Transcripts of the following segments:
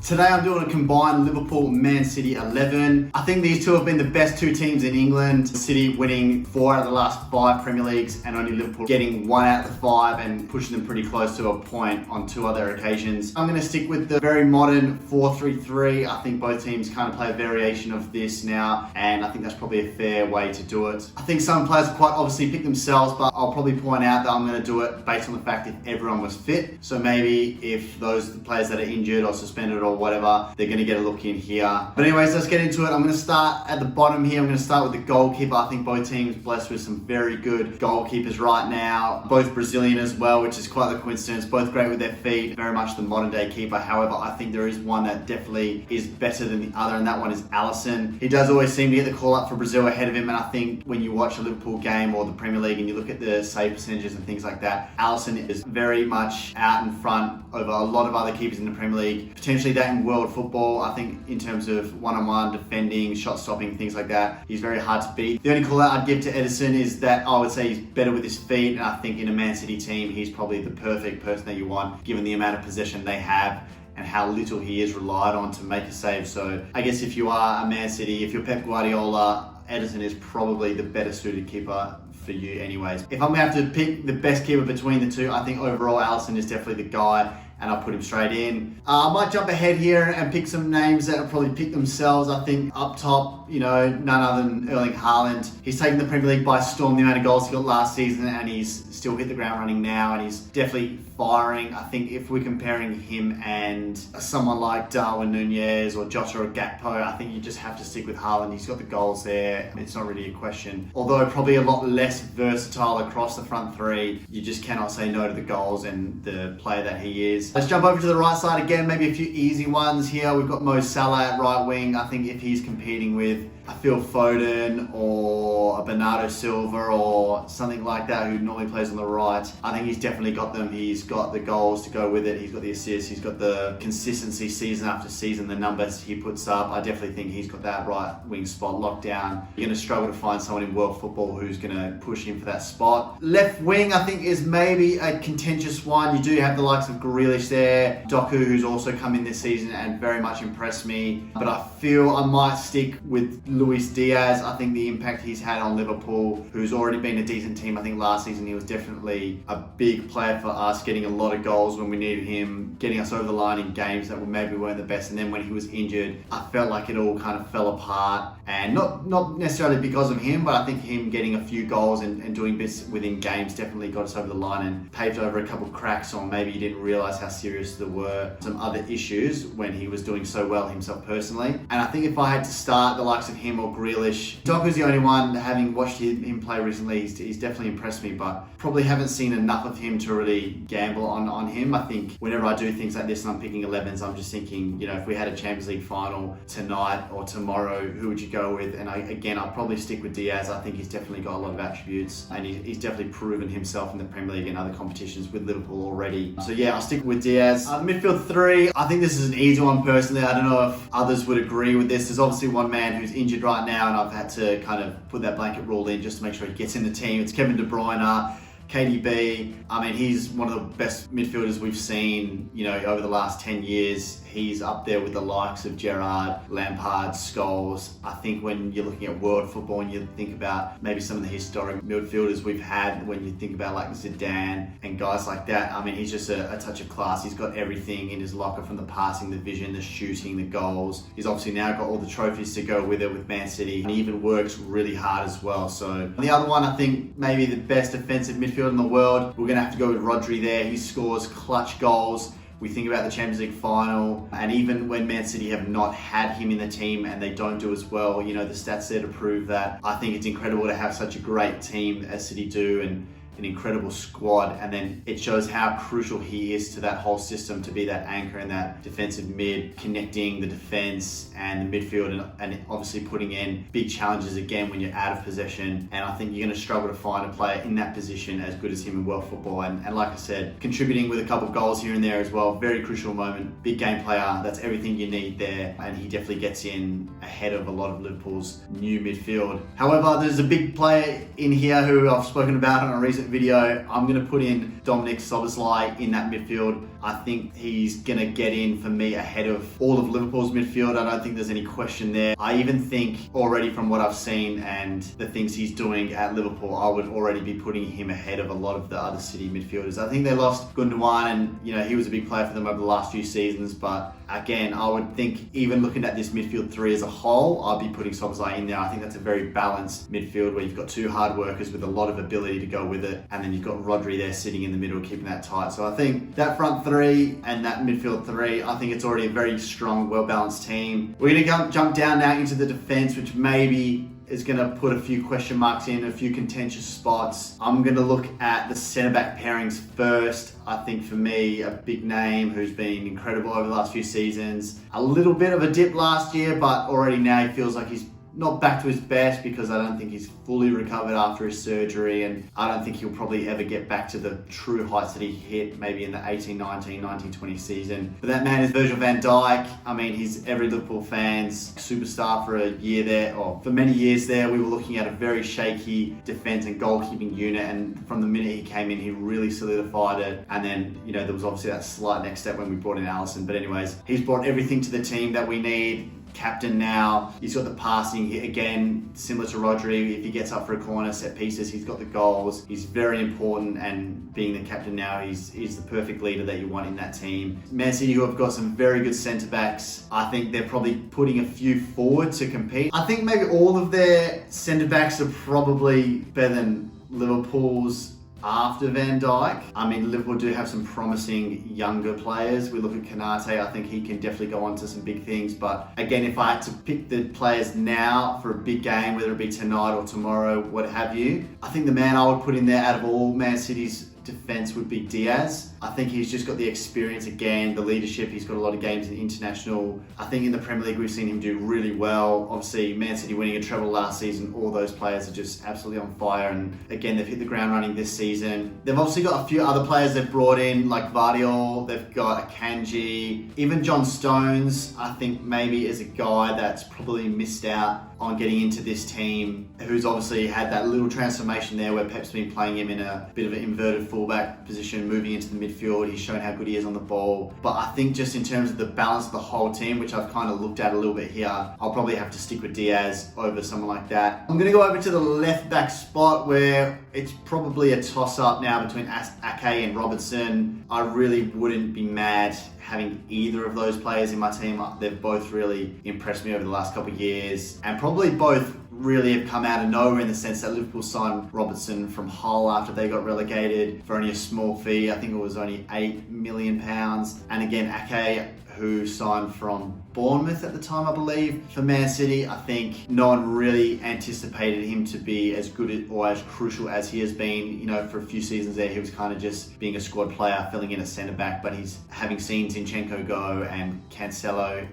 Today I'm doing a combined Liverpool-Man City 11. I think these two have been the best two teams in England. City winning 4 out of the last 5 Premier Leagues and only Liverpool getting 1 out of the 5 and pushing them pretty close to a point on 2 other occasions. I'm going to stick with the very modern 4-3-3. I think both teams kind of play a variation of this now, and I think that's probably a fair way to do it. I think some players quite obviously pick themselves, but I'll probably point out that I'm going to do it based on the fact if everyone was fit. So maybe if those players that are injured or suspended or whatever, they're going to get a look in here. But anyways, let's get into it. I'm going to start at the bottom here. I'm going to start with the goalkeeper. I think both teams blessed with some very good goalkeepers right now. Both Brazilian as well, which is quite the coincidence. Both great with their feet. Very much the modern day keeper. However, I think there is one that definitely is better than the other, and that one is Alisson. He does always seem to get the call up for Brazil ahead of him, and I think when you watch a Liverpool game or the Premier League and you look at the save percentages and things like that, Alisson is very much out in front over a lot of other keepers in the Premier League. Potentially that in world football. I think in terms of one-on-one defending, shot stopping, things like that, he's very hard to beat. The only call out I'd give to Ederson is that I would say he's better with his feet, and I think in a Man City team, he's probably the perfect person that you want, given the amount of possession they have and how little he is relied on to make a save. So I guess if you are a Man City, if you're Pep Guardiola, Ederson is probably the better suited keeper for you anyways. If I'm going to have to pick the best keeper between the two, I think overall Alisson is definitely the guy, and I'll put him straight in. I might jump ahead here and pick some names that will probably pick themselves. I think up top, none other than Erling Haaland. He's taken the Premier League by storm, the amount of goals he got last season, and he's still hit the ground running now, and he's definitely firing. I think if we're comparing him and someone like Darwin Núñez or Jota or Gakpo, I think you just have to stick with Haaland. He's got the goals there. It's not really a question. Although probably a lot less versatile across the front three, you just cannot say no to the goals and the player that he is. Let's jump over to the right side again, maybe a few easy ones here. We've got Mo Salah at right wing. I think if he's competing with a Phil Foden or a Bernardo Silva or something like that who normally plays on the right, I think he's definitely got them. He's got the goals to go with it. He's got the assists. He's got the consistency season after season, the numbers he puts up. I definitely think he's got that right wing spot locked down. You're going to struggle to find someone in world football who's going to push him for that spot. Left wing, I think, is maybe a contentious one. You do have the likes of Grealish there, Doku, who's also come in this season and very much impressed me. But I feel I might stick with Luis Diaz. I think the impact he's had on Liverpool, who's already been a decent team. I think last season he was definitely a big player for us, getting a lot of goals when we needed him, getting us over the line in games that maybe weren't the best. And then when he was injured, I felt like it all kind of fell apart. And not necessarily because of him, but I think him getting a few goals and doing bits within games definitely got us over the line and paved over a couple of cracks, or maybe he didn't realise how serious there were some other issues when he was doing so well himself personally. And I think if I had to start the likes of him or Grealish, Doku's the only one, having watched him play recently, he's definitely impressed me, but probably haven't seen enough of him to really gamble on him. I think whenever I do things like this and I'm picking 11s, I'm just thinking, if we had a Champions League final tonight or tomorrow, who would you go with? And I'll probably stick with Diaz. I think he's definitely got a lot of attributes, and he's definitely proven himself in the Premier League and other competitions with Liverpool already. So yeah, I'll stick with Diaz. Midfield 3, I think this is an easy one personally. I don't know if others would agree with this. There's obviously one man who's injured right now, and I've had to kind of put that blanket rule in just to make sure he gets in the team. It's Kevin De Bruyne. KDB, he's one of the best midfielders we've seen, over the last 10 years. He's up there with the likes of Gerrard, Lampard, Scholes. I think when you're looking at world football and you think about maybe some of the historic midfielders we've had, when you think about like Zidane and guys like that, he's just a touch of class. He's got everything in his locker, from the passing, the vision, the shooting, the goals. He's obviously now got all the trophies to go with it with Man City, and he even works really hard as well. So the other one, I think maybe the best defensive midfielder in the world, we're going to have to go with Rodri there. He scores clutch goals. We think about the Champions League final, and even when Man City have not had him in the team and they don't do as well, the stats there to prove that. I think it's incredible to have such a great team as City do, and an incredible squad, and then it shows how crucial he is to that whole system, to be that anchor in that defensive mid, connecting the defense and the midfield, and obviously putting in big challenges again when you're out of possession. And I think you're going to struggle to find a player in that position as good as him in world football, and like I said, contributing with a couple of goals here and there as well. Very crucial moment, big game player. That's everything you need there, and he definitely gets in ahead of a lot of Liverpool's new midfield. However, there's a big player in here who I've spoken about on a recent video, I'm going to put in Dominic Szoboszlai in that midfield. I think he's going to get in for me ahead of all of Liverpool's midfield. I don't think there's any question there. I even think already from what I've seen and the things he's doing at Liverpool, I would already be putting him ahead of a lot of the other City midfielders. I think they lost Gundogan and, he was a big player for them over the last few seasons, but again, I would think even looking at this midfield three as a whole, I'd be putting Szoboszlai in there. I think that's a very balanced midfield where you've got two hard workers with a lot of ability to go with it, and then you've got Rodri there sitting in the middle, keeping that tight. So I think that front three and that midfield three, I think it's already a very strong, well-balanced team. We're going to jump down now into the defence, which maybe is going to put a few question marks in, a few contentious spots. I'm going to look at the centre-back pairings first. I think for me, a big name who's been incredible over the last few seasons. A little bit of a dip last year, but already now he feels like he's not back to his best because I don't think he's fully recovered after his surgery, and I don't think he'll probably ever get back to the true heights that he hit maybe in the 18-19, 19-20 season. But that man is Virgil van Dijk. I mean, he's every Liverpool fan's superstar for a year there, or for many years there. We were looking at a very shaky defence and goalkeeping unit, and from the minute he came in, he really solidified it. And then, there was obviously that slight next step when we brought in Alisson. But anyways, he's brought everything to the team that we need. Captain now, he's got the passing again, similar to Rodri. If he gets up for a corner, set pieces, he's got the goals. He's very important, and being the captain now, he's the perfect leader that you want in that team. Man City, who have got some very good centre backs, I think they're probably putting a few forward to compete. I think maybe all of their centre backs are probably better than Liverpool's after Van Dijk. I mean, Liverpool do have some promising younger players. We look at Kanate, I think he can definitely go on to some big things. But again, if I had to pick the players now for a big game, whether it be tonight or tomorrow, what have you, I think the man I would put in there out of all Man City's defence would be Diaz. I think he's just got the experience again, the leadership. He's got a lot of games in international. I think in the Premier League we've seen him do really well. Obviously, Man City winning a treble last season, all those players are just absolutely on fire. And again, they've hit the ground running this season. They've obviously got a few other players they've brought in, like Vardiol. They've got Akanji. Even John Stones, I think maybe is a guy that's probably missed out on getting into this team, who's obviously had that little transformation there where Pep's been playing him in a bit of an inverted fullback position, moving into the midfield. He's shown how good he is on the ball. But I think just in terms of the balance of the whole team, which I've kind of looked at a little bit here, I'll probably have to stick with Diaz over someone like that. I'm going to go over to the left back spot where it's probably a toss-up now between Ake and Robertson. I really wouldn't be mad having either of those players in my team. They've both really impressed me over the last couple of years, and probably both really have come out of nowhere in the sense that Liverpool signed Robertson from Hull after they got relegated for only a small fee. I think it was only £8 million. And again, Ake, who signed from Bournemouth at the time, I believe, for Man City. I think no one really anticipated him to be as good or as crucial as he has been. For a few seasons there, he was kind of just being a squad player, filling in a centre-back, but he's having seen Zinchenko go and Cancelo,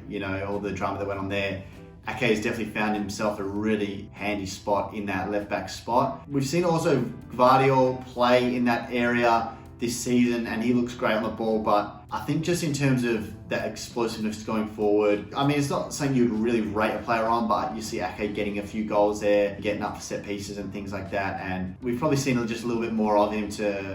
all the drama that went on there. Ake has definitely found himself a really handy spot in that left-back spot. We've seen also Vardiol play in that area this season, and he looks great on the ball, but I think just in terms of that explosiveness going forward, I mean, it's not something you'd really rate a player on, but you see Ake getting a few goals there, getting up for set pieces and things like that, and we've probably seen just a little bit more of him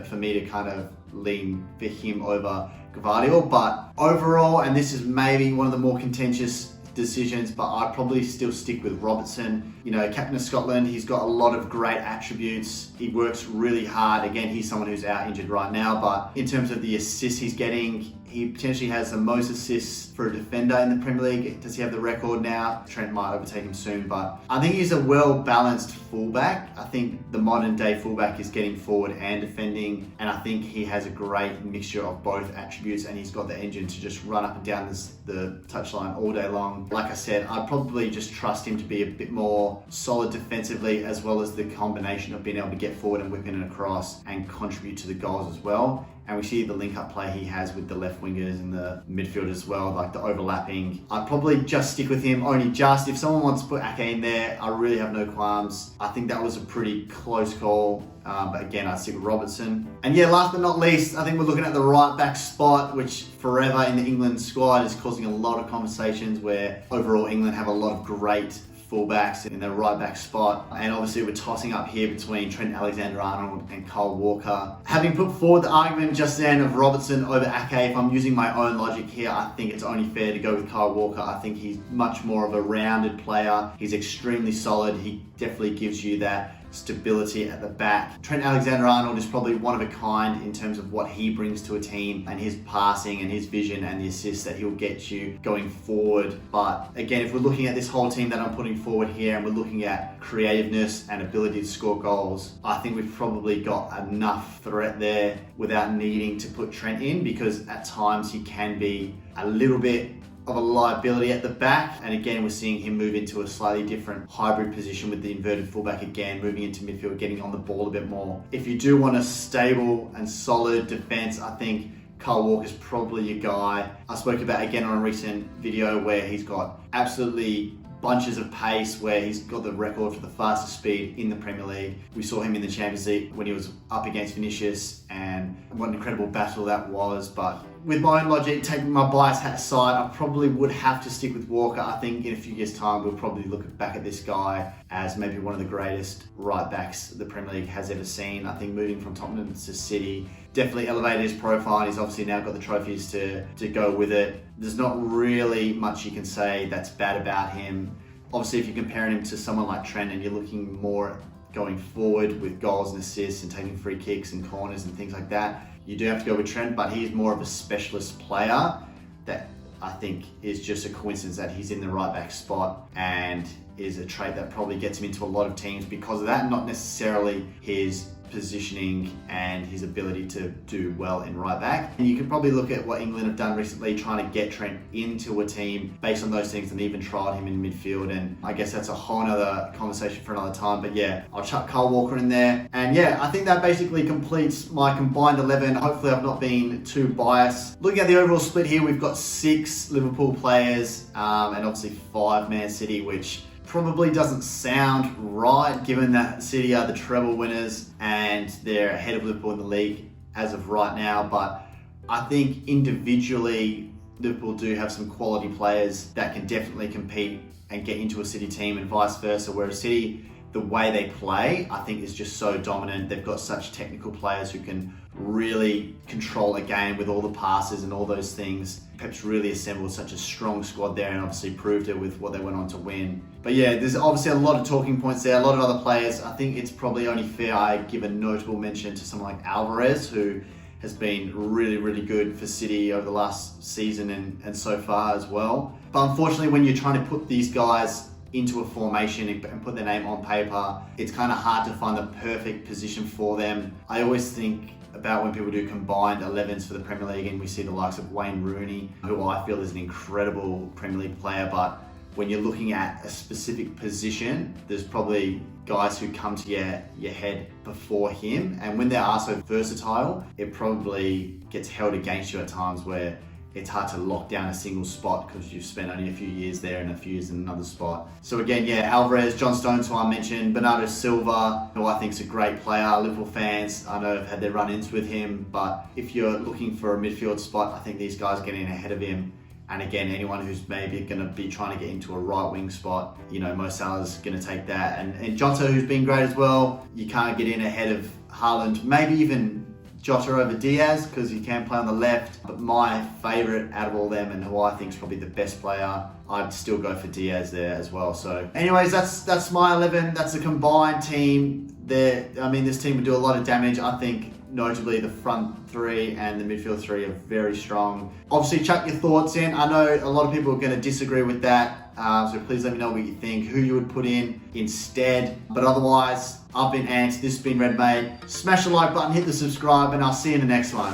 for me to kind of lean for him over Gvardiol. But overall, and this is maybe one of the more contentious decisions, but I'd probably still stick with Robertson. Captain of Scotland, he's got a lot of great attributes. He works really hard. Again, he's someone who's out injured right now, but in terms of the assists he's getting, he potentially has the most assists for a defender in the Premier League. Does he have the record now? Trent might overtake him soon, but I think he's a well-balanced fullback. I think the modern day fullback is getting forward and defending, and I think he has a great mixture of both attributes, and he's got the engine to just run up and down the touchline all day long. Like I said, I'd probably just trust him to be a bit more solid defensively, as well as the combination of being able to get forward and whipping it across and contribute to the goals as well. And we see the link-up play he has with the left wingers and the midfield as well, like the overlapping. I'd probably just stick with him, only just. If someone wants to put Ake in there, I really have no qualms. I think that was a pretty close call. But again, I'd stick with Robertson. And yeah, last but not least, I think we're looking at the right back spot, which forever in the England squad is causing a lot of conversations, where overall England have a lot of great fullbacks in the right back spot. And obviously we're tossing up here between Trent Alexander-Arnold and Kyle Walker. Having put forward the argument just then of Robertson over Ake, if I'm using my own logic here, I think it's only fair to go with Kyle Walker. I think he's much more of a rounded player. He's extremely solid. He definitely gives you that stability at the back. Trent Alexander-Arnold is probably one of a kind in terms of what he brings to a team and his passing and his vision and the assists that he'll get you going forward. But again, if we're looking at this whole team that I'm putting forward here and we're looking at creativeness and ability to score goals, I think we've probably got enough threat there without needing to put Trent in, because at times he can be a little bit of a liability at the back. And again, we're seeing him move into a slightly different hybrid position with the inverted fullback again, moving into midfield, getting on the ball a bit more. If you do want a stable and solid defense, I think Kyle Walker's probably your guy. I spoke about again on a recent video where he's got absolutely bunches of pace, where he's got the record for the fastest speed in the Premier League. We saw him in the Champions League when he was up against Vinicius, and what an incredible battle that was. But with my own logic, taking my bias hat aside, I probably would have to stick with Walker. I think in a few years' time, we'll probably look back at this guy as maybe one of the greatest right backs the Premier League has ever seen. I think moving from Tottenham to City definitely elevated his profile. He's obviously now got the trophies to go with it. There's not really much you can say that's bad about him. Obviously, if you're comparing him to someone like Trent and you're looking more going forward with goals and assists and taking free kicks and corners and things like that, you do have to go with Trent, but he's more of a specialist player that I think is just a coincidence that he's in the right back spot, and is a trait that probably gets him into a lot of teams because of that, not necessarily his positioning and his ability to do well in right back. And you can probably look at what England have done recently, trying to get Trent into a team based on those things, and even tried him in midfield. And I guess that's a whole nother conversation for another time. But yeah, I'll chuck Kyle Walker in there. And yeah, I think that basically completes my combined 11. Hopefully I've not been too biased. Looking at the overall split here, we've got 6 Liverpool players and obviously 5 Man City, which probably doesn't sound right given that City are the treble winners and they're ahead of Liverpool in the league as of right now. But I think individually Liverpool do have some quality players that can definitely compete and get into a City team, and vice versa, whereas City, the way they play, I think is just so dominant. They've got such technical players who can really control a game with all the passes and all those things. Pep's really assembled such a strong squad there, and obviously proved it with what they went on to win. But yeah, there's obviously a lot of talking points there, a lot of other players. I think it's probably only fair I give a notable mention to someone like Alvarez, who has been really, really good for City over the last season and so far as well. But unfortunately, when you're trying to put these guys into a formation and put their name on paper, it's kind of hard to find the perfect position for them. I always think about when people do combined 11s for the Premier League and we see the likes of Wayne Rooney, who I feel is an incredible Premier League player, but when you're looking at a specific position, there's probably guys who come to your head before him, and when they are so versatile, it probably gets held against you at times where it's hard to lock down a single spot because you've spent only a few years there and a few years in another spot. So again, yeah, Alvarez, John Stones, who I mentioned, Bernardo Silva, who I think is a great player. Liverpool fans, I know, have had their run-ins with him, but if you're looking for a midfield spot, I think these guys get in ahead of him. And again, anyone who's maybe going to be trying to get into a right wing spot, you know, Mo Salah's going to take that. And Jota, who's been great as well, you can't get in ahead of Haaland, maybe even Jota over Diaz, because he can play on the left. But my favourite out of all them, and who I think is probably the best player, I'd still go for Diaz there as well. So anyways, that's my 11. That's a combined team. This team would do a lot of damage. I think notably the front 3 and the midfield 3 are very strong. Obviously, chuck your thoughts in. I know a lot of people are going to disagree with that. So please let me know what you think, who you would put in instead. But otherwise, I've been Ant, this has been Red Mate. Smash the like button, hit the subscribe, and I'll see you in the next one.